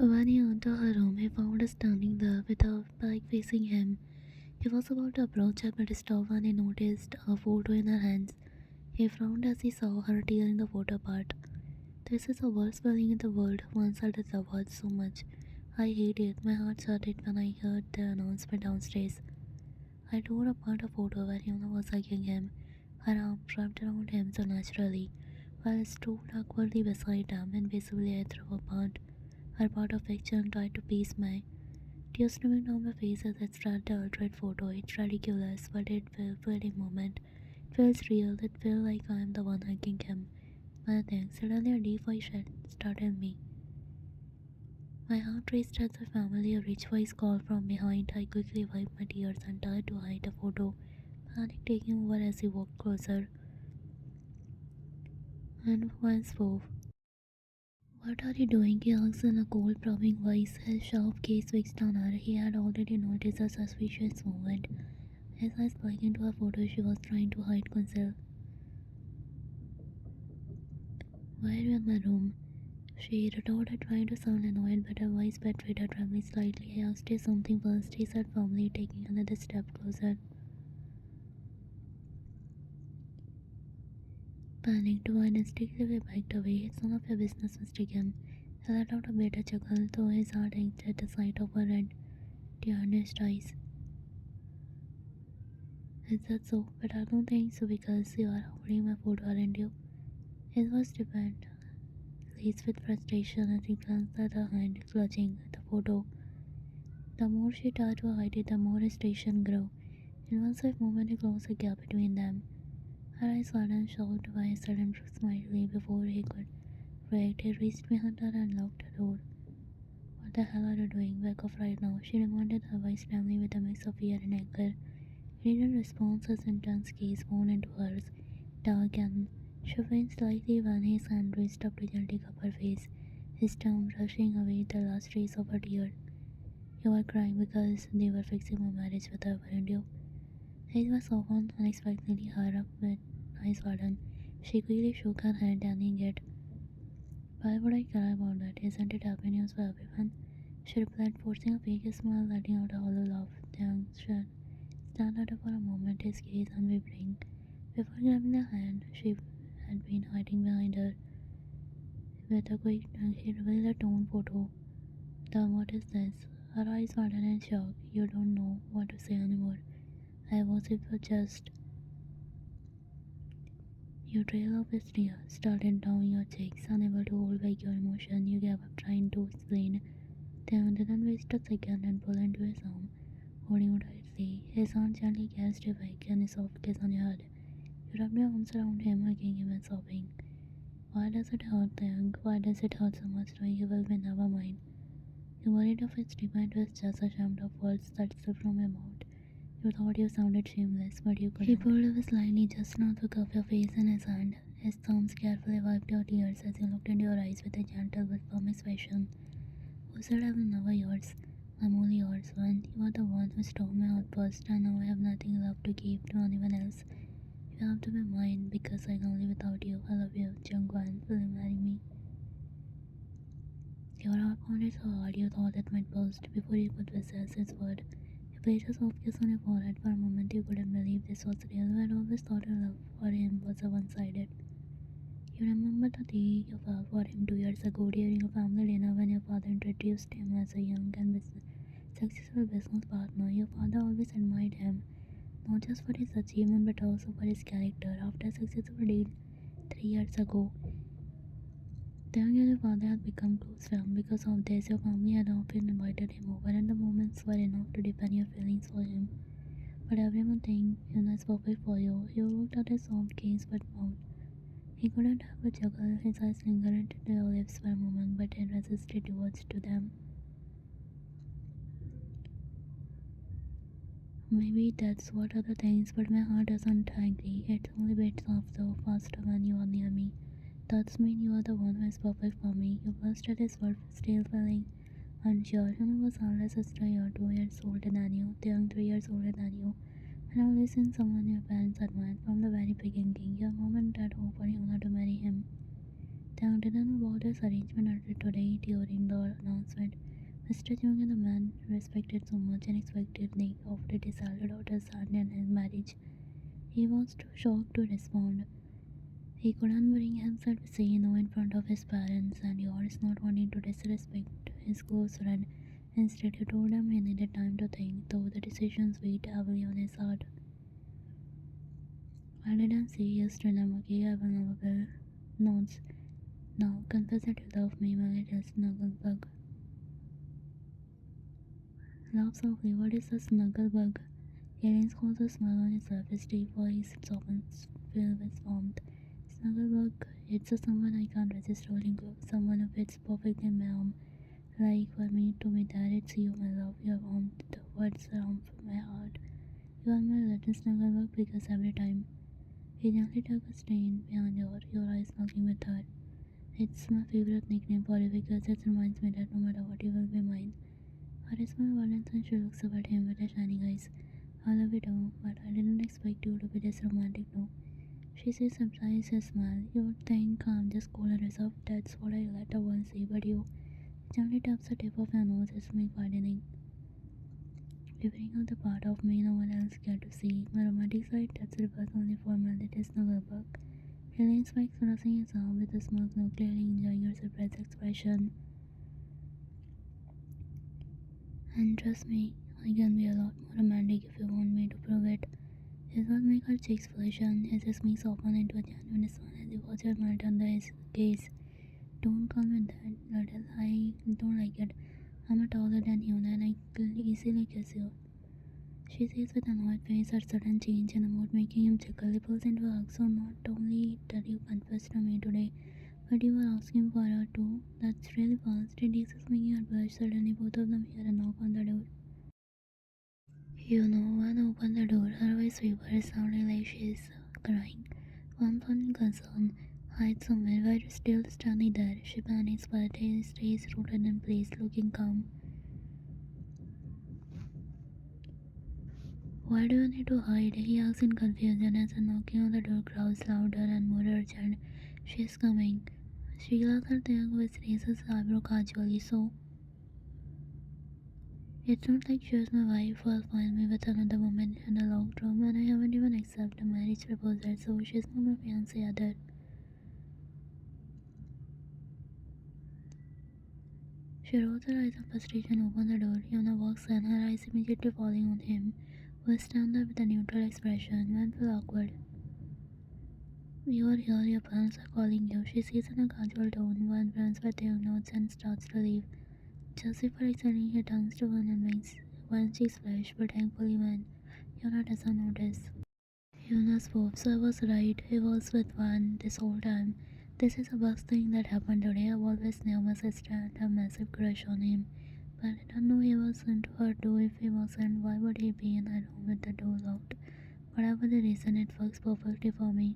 When he entered her room, he found her standing there with her back facing him. He was about to approach her but stopped when he noticed a photo in her hands. He frowned as he saw her tearing the photo apart. This is the worst feeling in the world. Once I did love her so much. I hate it. My heart started when I heard the announcement downstairs. I tore apart a photo where Yuna was hugging him, her arm wrapped around him so naturally, while I stood awkwardly beside him. Invisibly, I threw apart her part of picture and tried to piece my tears streaming down my face as I stared at the altered photo. It's ridiculous, but it felt a moment. It feels real. It feels like I am the one hugging him. I think suddenly a deep voice startled me. My heart raced as a familiar rich voice called from behind. I quickly wiped my tears and tried to hide the photo, panic taking over as he walked closer and once spoke. What are you doing? He asked in a cold, probing voice, his sharp gaze fixed on her. He had already noticed a suspicious movement. His eyes plugged into a photo she was trying to hide conceal. Why are you in my room? She retorted, trying to sound annoyed, but her voice betrayed her trembling slightly. I asked you something first, he said firmly, taking another step closer. Panicked, Wine instinctively backed away. It's none of your business, Mr. Kim. He let out a bitter chuckle, though his heart ached at the sight of her red, tear-earnest eyes. Is that so? But I don't think so because you are holding my photo, aren't you? His voice deepened, laced with frustration as he glanced at her hand clutching the photo. The more she tried to hide it, the more his frustration grew. In one swift moment, he closed a gap between them. Her eyes widened, shocked by his sudden smile. Before he could react, he reached behind her and locked the door. What the hell are you doing? Back off right now, she demanded, her voice trembling with a mix of fear and anger. He didn't respond, his intense gaze burned into hers, dark and she flinched slightly when his hand reached up to gently cup her face, his tongue brushing away the last trace of her tear. You were crying because they were fixing my marriage with her, weren't you? His was softened unexpectedly, her up with eyes widened. She quickly shook her head, denying it. Why would I cry about that? Isn't it happy news for everyone? She replied, forcing a fake smile, letting out a hollow laugh. Taehyung stared at her for a moment, his gaze unwavering. Before grabbing the hand she had been hiding behind her, with a quick tug, he revealed a torn photo. Then what is this? Her eyes widened in shock. You don't know what to say anymore. I was it for just. Your trail of hysteria started down your cheeks, unable to hold back your emotion. You gave up trying to explain. Then didn't waste a second and pulled into his arm, holding you tightly. His hand gently cast you back and a soft kiss on your head. You wrapped your arms around him, hugging him and sobbing. Why does it hurt, Taehyung? Why does it hurt so much knowing you will be never mine? You worried of its demand was just ashamed of words that slipped from your mouth. You thought you sounded shameless, but you couldn't. He pulled away slightly just now to cup your face in his hand. His thumbs carefully wiped your tears as he looked into your eyes with a gentle but firm expression. Who said I will never yours? I'm only yours, one. You are the one who stole my outburst, and now I have nothing left to give to anyone else. You have to be mine because I can't live without you. I love you, Jungwan. Will you marry me? Your heart pounded so hard you thought it might burst before you could possess its word. He placed a soft kiss on your forehead. For a moment you couldn't believe this was real. You had always thought your love for him was a one-sided. You remember the day you fell for him 2 years ago during a family dinner when your father introduced him as a young and successful business partner. Your father always admired him, not just for his achievement but also for his character. After a successful deal 3 years ago, Taehyung and your father had become close friends. Because of this, your family had often invited him over, and the moments were enough to deepen your feelings for him. But everyone thinks Yuna is perfect for you. You looked at his soft gaze but mouth. He couldn't help but juggle. His eyes lingered to your lips for a moment, but he resisted towards to them. Maybe that's what other things, but my heart doesn't agree. It only beats so faster when you are near me. That's mean you are the one who is perfect for me. You burst at his word, still feeling unsure. Yuna was always a sister. You're 2 years older than you. Taehyung 3 years older than you. And always seen someone your parents admired from the very beginning. Your mom and dad offered Yuna to marry him. Taehyung didn't know about this arrangement until today during the announcement. Mr. Jung and the man respected so much unexpectedly offered his elder daughter's hand in his marriage. He was too shocked to respond. He couldn't bring himself to say no in front of his parents, and yours not wanting to disrespect his close friend. Instead, he told him he needed time to think, though the decisions weighed heavily on his heart. I didn't say yes to them, okay? I will never will. Nods. Now, confess that you love me, my little snuggle bug. Laugh softly. What is a snuggle bug? Aliens calls a smile on his surface, deep voice softens, filled with warmth. Snugglebug, it's a someone I can't resist holding close, someone who fits perfectly in my arm. Like for me to be there, it's you, my love. You have warmed the words around my heart. You are my little snugglebug because every time he gently took a stain behind your eyes knocking with her. It's my favorite nickname for you because it reminds me that no matter what, you will be mine. Her smile widens and she looks up at him with her shining eyes. I love you too, but I didn't expect you to be this romantic no. She says surprised his smile. You would think I'm just cool and reserved. That's what I let the world see, but you gently taps the tip of your nose, it's me widening. Revealing out the part of me no one else cared to see. My romantic side that's reversed only for my little snugglebug. He leans back, caressing his arm with a smirk, now clearly enjoying her surprised expression. And trust me, I can be a lot more romantic if you want me to prove it. His words make her cheeks flush and his smile soften into a genuine smile as he watched her melt under his gaze. Don't call me that, Little. I don't like it. I'm a taller than you and I could easily kiss you. She says with an annoyed face her sudden change in the mood making him chuckle. He pulls into a hug. So not only did you confess to me today, but you were asking for her too. That's really fast. Jesus making her blush. Suddenly both of them hear a knock on the door. You know, when I opened the door, her voice wavered, sounding like she's crying. One fun concern, hide somewhere. Why are you still standing there? She panics, but he stays rooted in place, looking calm. Why do you need to hide? He asks in confusion as the knocking on the door grows louder and more urgent. She's coming. She glares at Taehyung, who raises his eyebrow casually. So, it's not like she was my wife who will find me with another woman in a locked room and I haven't even accepted a marriage proposal, so she's not my fiancée either. She rolls her eyes in frustration, opens the door. Yuna walks in, her eyes immediately falling on him, who stands there with a neutral expression. Men feel awkward. You are here, your parents are calling you. She says in a casual tone. One runs with Taehyung nods and starts to leave. Just before exiting, he turns to one and winks. When she's flushed, but thankfully when Yuna doesn't notice. Yuna spoke, so I was right. He was with one this whole time. This is the best thing that happened today. I've always knew my sister and a massive crush on him. But I don't know he was into her too. If he wasn't, why would he be in a room with the door locked? Whatever the reason, it works perfectly for me.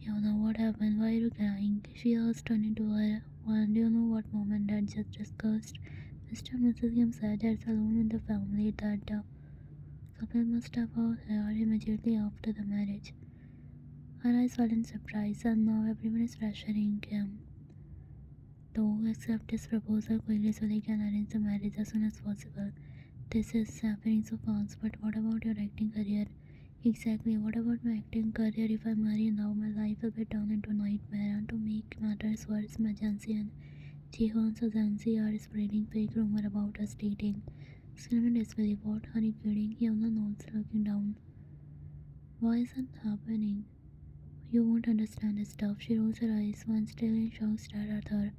You know what happened? Why are you crying? She asked, turning to her. One, do you know what mom and dad just discussed? Mr. and Mrs. Kim said there's a loan in the family that the couple must have hired immediately after the marriage. Her eyes fell in surprise, and now everyone is pressuring him to accept his proposal quickly so they can arrange the marriage as soon as possible. This is happening so fast, but what about your acting career? Exactly, what about my acting career? If I marry now, my life will be turned into a nightmare. And to make matters worse, my Jansi and Jihoon Sazansi are spreading fake rumor about us dating. Cinnamon disbelief, what are you kidding? Yona nods, looking down. Why is that happening? You won't understand this stuff. She rolls her eyes, one still in shock stared at her.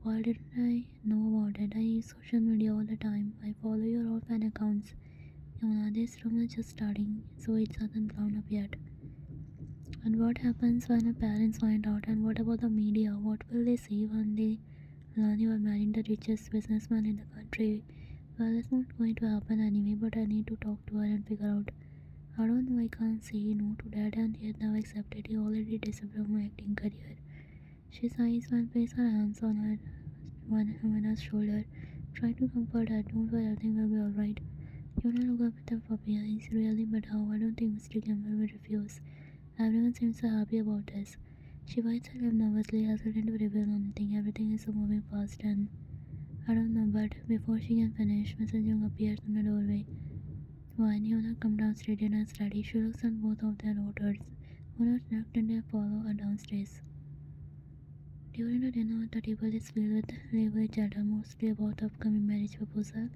Why didn't I know about it? I use social media all the time. I follow your all fan accounts. Yona, this rumor is just starting, so it hasn't blown up yet. And what happens when our parents find out? And what about the media? What will they say when they learn you are marrying the richest businessman in the country? Well, it's not going to happen anyway, but I need to talk to her and figure out. I don't know, I can't say no to that, and he had now accepted he already disapproved my acting career. She sighs and places her hands on her Humina's shoulder, trying to comfort her. Don't worry, everything will be alright. Yuna look up with the puppy eyes. Really, but how? I don't think Mr. Campbell will refuse. Everyone seems so happy about this. She bites her lip nervously, hesitant to reveal anything. Everything is so moving fast and I don't know, but before she can finish, Mrs. Young appears in the doorway. When Yuna comes down straight in and steady, she looks at both of their daughters, who are knocked and they follow her downstairs. During the dinner, the table is filled with lively chatter, mostly about the upcoming marriage proposal.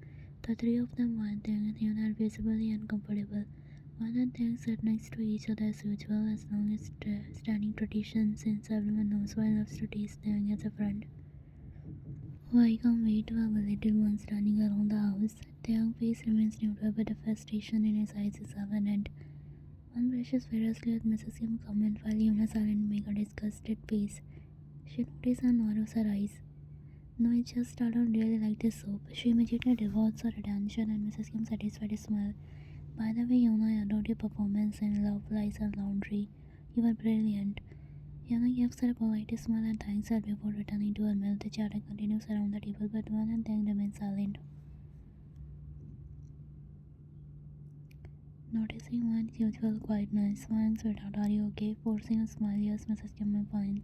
The three of them, Wan, Taehyung, and Hyun, are visibly uncomfortable. Wan and Taehyung sit next to each other as usual, as long as standing tradition, since everyone knows Wan loves to tease Taehyung as a friend. Oh, I can't wait to have a little one running around the house. Taehyung's face remains neutral, but the frustration in his eyes is evident. Wan brushes furiously at Mrs. Kim's comment while Yuna silently makes a disgusted face. She notices and narrows her eyes. No, it's just I don't really like this soap. She immediately devotes her attention and Mrs. Kim satisfied a smile. By the way, Yuna, I adored your performance in Love, Lies and Laundry. You were brilliant. Yuna gives her a polite smile and thanks her before returning to her meal. The chatter continues around the table, but Wan and Taehyung remain silent. Noticing Wan's usual quietness, Wan sweetheart, are you okay? Forcing a smile, yes, Mrs. Kim, I'm fine.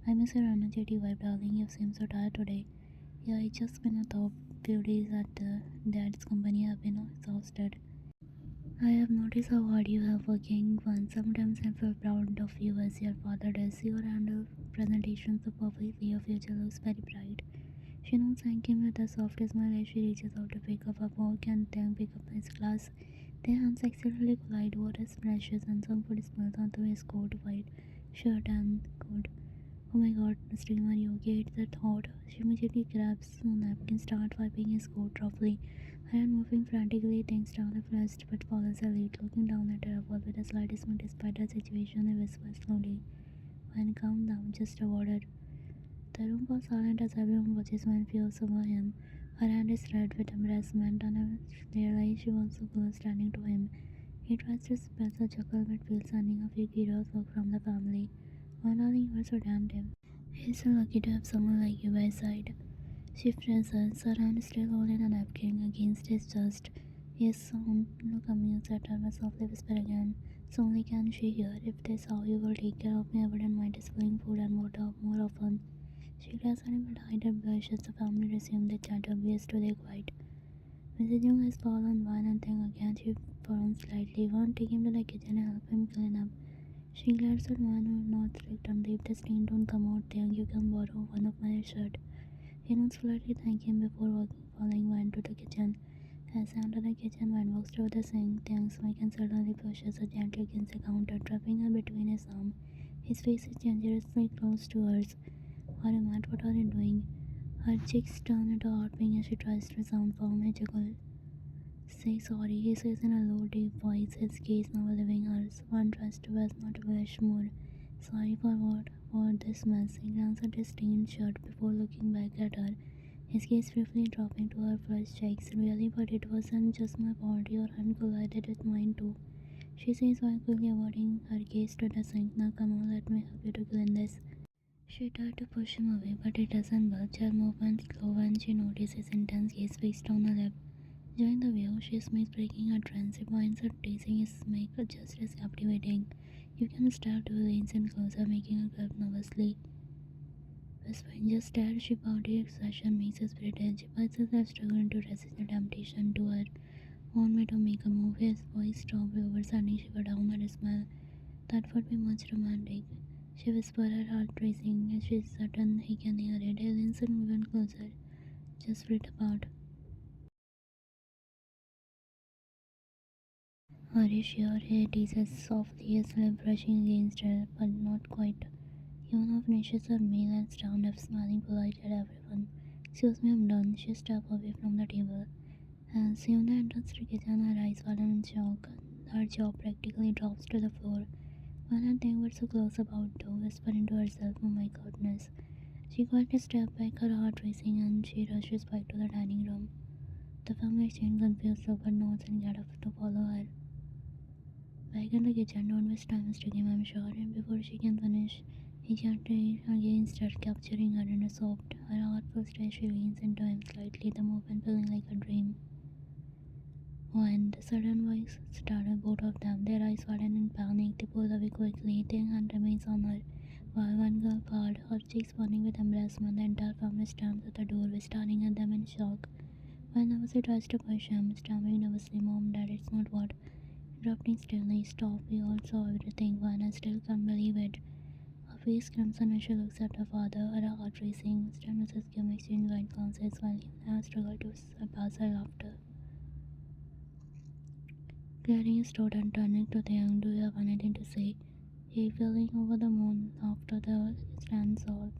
I miss your energetic vibe, darling. You seem so tired today. Yeah, it's just been a tough few days at Dad's company. I've been exhausted. I have noticed how hard you have working. One sometimes I feel proud of you as your father does. Your handle presentations so perfectly. Your future looks very bright. She nods thank him with a soft smile as she reaches out to pick up a fork and then pick up his glass. Their hands accidentally collide. Water splashes and some food spills onto his coat, white shirt and coat. Oh my god, Mr. Are you okay? It's that hot. She immediately grabs a napkin, starts wiping his coat roughly. Ryan, moving frantically, thinks down the first but follows her lead, looking down at her wall with a slight smile despite the situation. He whispers slowly, Ryan, calm down, just a water. The room was silent as everyone watches Ryan feels over him. Her hand is red with embarrassment, and I realize she was so close standing to him. He tries to suppress a chuckle but feels sending a few curious look from the family. One darling, you are so attentive. He's so lucky to have someone like you by his side. She presses her hand still holding a napkin against his chest. His sound look amused at her but softly whisper again. So only can she hear. If this how you will take care of me, I wouldn't mind displaying food and water more often. She glares at him but hide her blush as the family resumed their chat obvious to their quiet. Mrs. Young has fallen one and thing again. She frowns slightly. Won't take him to the kitchen and help him clean up. She glares at one who nods reluctantly. If the stain don't come out, then you can borrow one of my shirt. He nods politely, thank him before following Van to the kitchen. As they enter the kitchen, Van walks toward the sink, thanks Mike and suddenly pushes her gently against the counter, trapping her between his arms. His face is dangerously close to hers. Are you mad? What are you doing? Her cheeks turn into a hot pink as she tries to sound firm. He juggle. Say sorry, he says in a low, deep voice, his gaze now leaving hers. One tries to best not to blush more. Sorry for what? For this mess. He glances at his stained shirt before looking back at her. His gaze briefly dropping to her flushed cheeks. Really, but it wasn't just my fault. Your hand collided with mine too. She says while quickly avoiding her gaze to the sink. Now come on, let me help you to clean this. She tried to push him away, but he doesn't budge. Her movements slow when she notices his intense gaze fixed on her lip. During the view, she smiles, breaking her trance. He finds her teasing his make just as captivating. You can stare to leans in closer, making her grip nervously. Whispering, just stare, she body expression makes us pretend. She bites herself, struggling to resist the temptation to her. Want me to make a move? His voice dropped over, suddenly she got down at a smile. That would be much romantic. She whispered, her heart racing, as she's certain he can hear it. He leans in even closer. Just split apart. Are you sure? He teases softly, his lip brushing against her, but not quite. Yuna finishes her meal and stands up, smiling politely at everyone. Excuse me, I'm done. She steps away from the table. As Yuna enters the kitchen, her eyes widen in shock. Her jaw practically drops to the floor. When I think we're so close about to, whispering to herself, oh my goodness. She quietly steps back, her heart racing, and she rushes back to the dining room. The family exchange confused look but nods and get up to follow her. Back in the kitchen, don't waste time, Mr. Kim, I'm sure. And before she can finish, he gently against her, capturing her in a soft, her heart first as she leans into him slightly, the movement feeling like a dream. When the sudden voice startled both of them, their eyes widen in panic. They pull away quickly. Their hand remains on her, While one girl bawled, her cheeks burning with embarrassment, the entire family stands at the doorway staring at them in shock. When Navasi tries to question, stammering nervously, Mom, Dad, it's not what. Interrupting sternly, stop, we all saw everything, When I still can't believe it. Her face crimson as she looks at her father, her heart racing. Mr. and Mrs. Kim exchange wide glances while Yuna struggled to suppress her laughter. Clearing his throat and turning to Taehyung, do you have anything to say? He feeling over the moon after the stand all.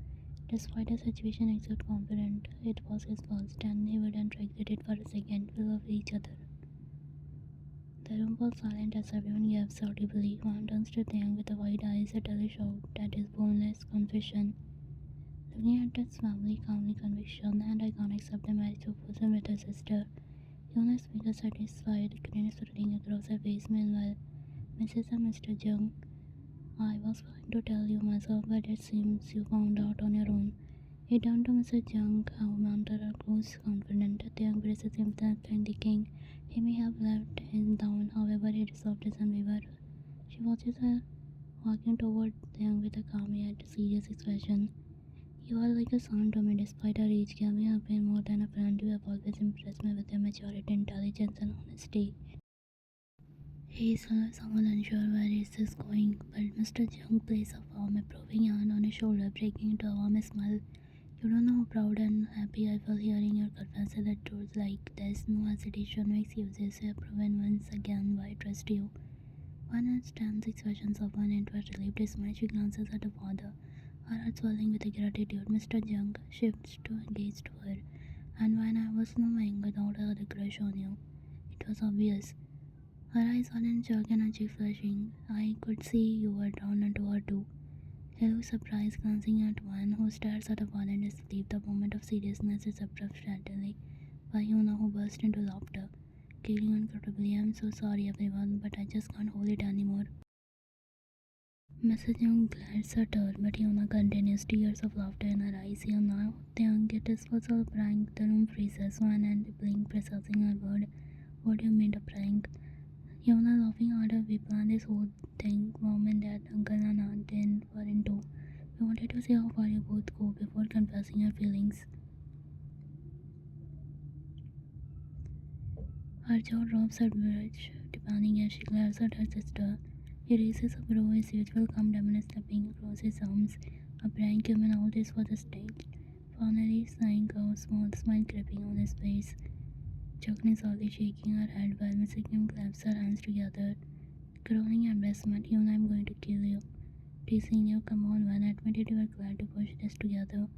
Despite the situation, except confident it was his first, and he wouldn't regret it for a second. We love each other. The room was silent as everyone gasped audibly. One turns to Taehyung with the wide eyes, a tell shout at his boneless confession. Looking at his family calmly conviction, and I can't accept the marriage proposal with her sister. Yona's fingers satisfied, grin spreading across her face. Meanwhile, Mrs. and Mr. Jung, I was going to tell you myself, but it seems you found out on your own. He turned to Mr. Jung, who mounted a close confident. The young braces himself thinking he may have let him down, however he resolved his unwaver. She watches her walking toward the young with a calm yet serious expression. You are like a son to me despite our age gap. You have been more than a friend. You have always impressed me with your maturity, intelligence and honesty. He is somewhat unsure where is this going, but Mr. Jung places a warm, approving hand on his shoulder, breaking into a warm smile. You don't know how proud and happy I feel hearing your confess the truth like this. No hesitation, no excuses. You have proven once again why I trust you. One understands expressions of one interest relieved his mind. She glances at her father, her heart swelling with gratitude. Mr. Jung shifts to engage to her, and when I was knowing without her the crush on you, it was obvious. Her eyes were in shock and her cheek flushing. I could see you were drawn to her too. He looks surprised, glancing at one who stares at her father in disbelief. The moment of seriousness is abrupt suddenly by Yuna, who burst into laughter, giggling incredibly. I'm so sorry everyone, but I just can't hold it anymore. Mrs. Young glares at her, but Yuna continues, tears of laughter in her eyes. Yuna, Taehyung, it was all prank. The room freezes, one and blink, processing her word. What do you mean a prank? Yona laughing harder. We planned this whole thing. Mom and Dad, Uncle and Aunt were into. We wanted to see how far you both go before confessing your feelings. Her jaw drops her bridge, depending as she glares at her sister. He raises a brow, his usual calm demeanor slipping across his arms. A prank human all this for the stage. Finally, sighing a small smile creeping on his face. Chuckling softly shaking her head while Mrs. Kim claps her hands together. Groaning embarrassment, Yuna, I'm going to kill you. Teasing you, come on, man, admitted you were glad to push this together.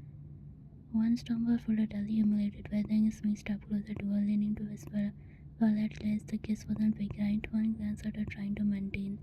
One stumble full utterly humiliated by the swing step closer to her, leaning to whisper, well, at least the kiss wasn't fake, right? One glance at her trying to maintain